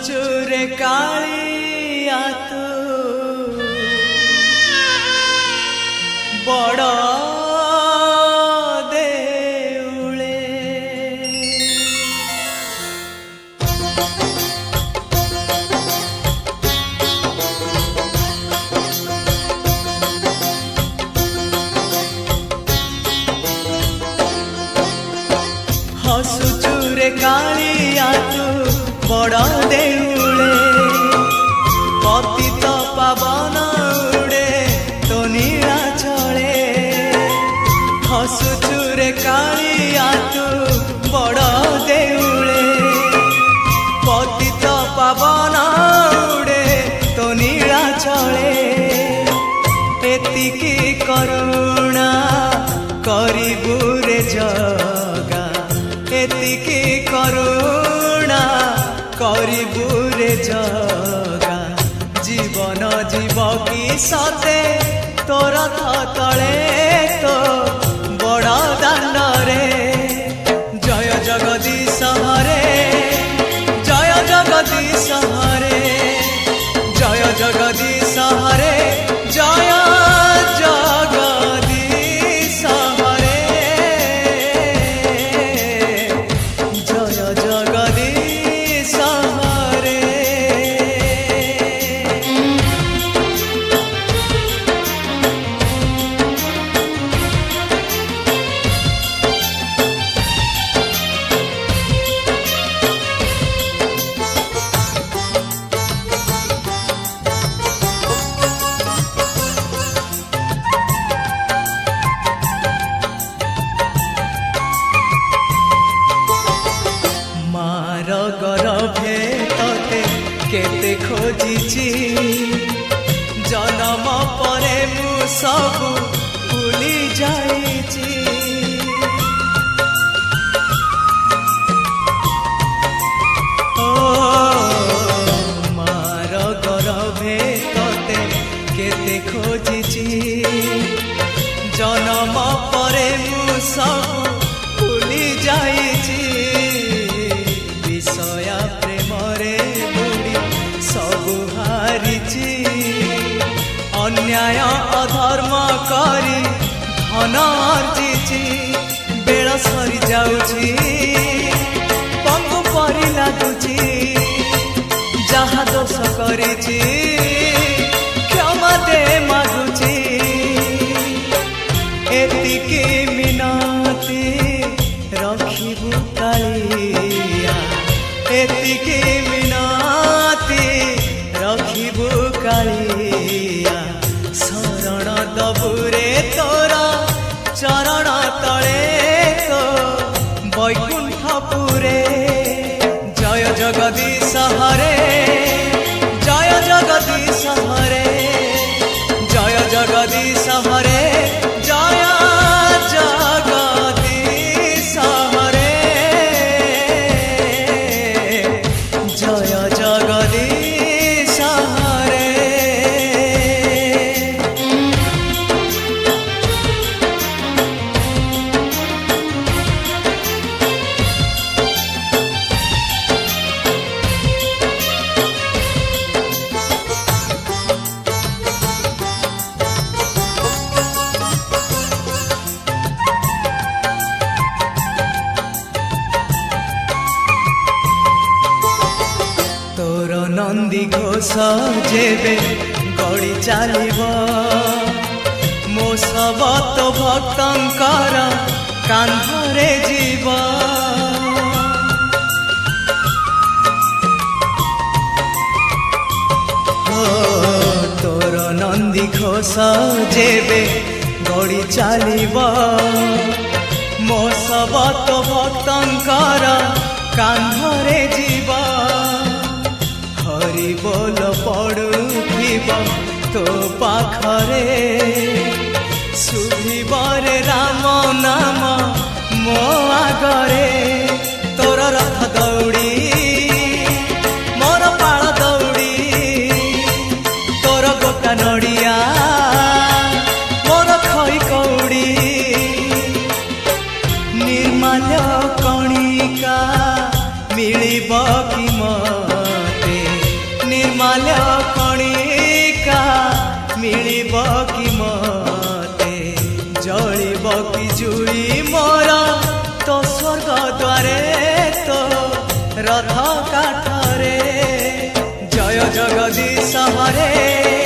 हसुचुरे कालिया तू बड़ देउले हसुचुरे कालिया तू बड़ देउले पतित पावन उड़े तो नीला चले हसुचुरे कालिया तू बड़ देउले पतित पावन उड़े तो नीला चले एतिकी करुणा करिबु रे जगा एतिकी करुणा करिबु रे जगा जीवन जीव की सते तोर तले तो बड़ दांड रे जय जगदीश हरे जय जगदीश हरे जय जगदीश हरे जय जगदीश हरे जय जगदीश हरे मार गरभे तते केते खोजिची जन्म परे मु सब भूली जाइची ओ मार गरभे तते केते खोजिची जन्म परे मु सब भूली जाइची विषया प्रेम रे बुड़ी सब हारिची अन्याय अधर्म करी धन अर्जिची बेल सरी जाउची पंगु परी लागुची जहा दोष करिची क्षमा दे मागुची एतिकी मिनती रखिबु कालिया एतिकी मिनती रखिबु कालिया शरण दबुरे तोर चरण तले तो वैकुंठपुरे जय जगदीश हरे जय जगदीश हरे जय जगदीश हरे जय जगदीश हरे जय जगदीश हरे तोर नंदी घोष जेबे गड़ी चलिब मो सब तो भक्तंकर कांधरे जीव तोर नंदी घोष जेबे गड़ी चलिब मो सब तो भक्तंकर कांधरे जीव हरि बोल पड़ुथिब तो पाखरे सुधिब रे राम नाम मो आगरे तोर रथ दौड़ी मोर पाळ दौड़ी तोर गोटा नड़िया मोर खई कौड़ी निर्माल्य कणिका मिलिब कि मते कि मते जलिब कि जुई मोर तो स्वर्ग द्वारे तो रथ काठरे जय जगदीश हरे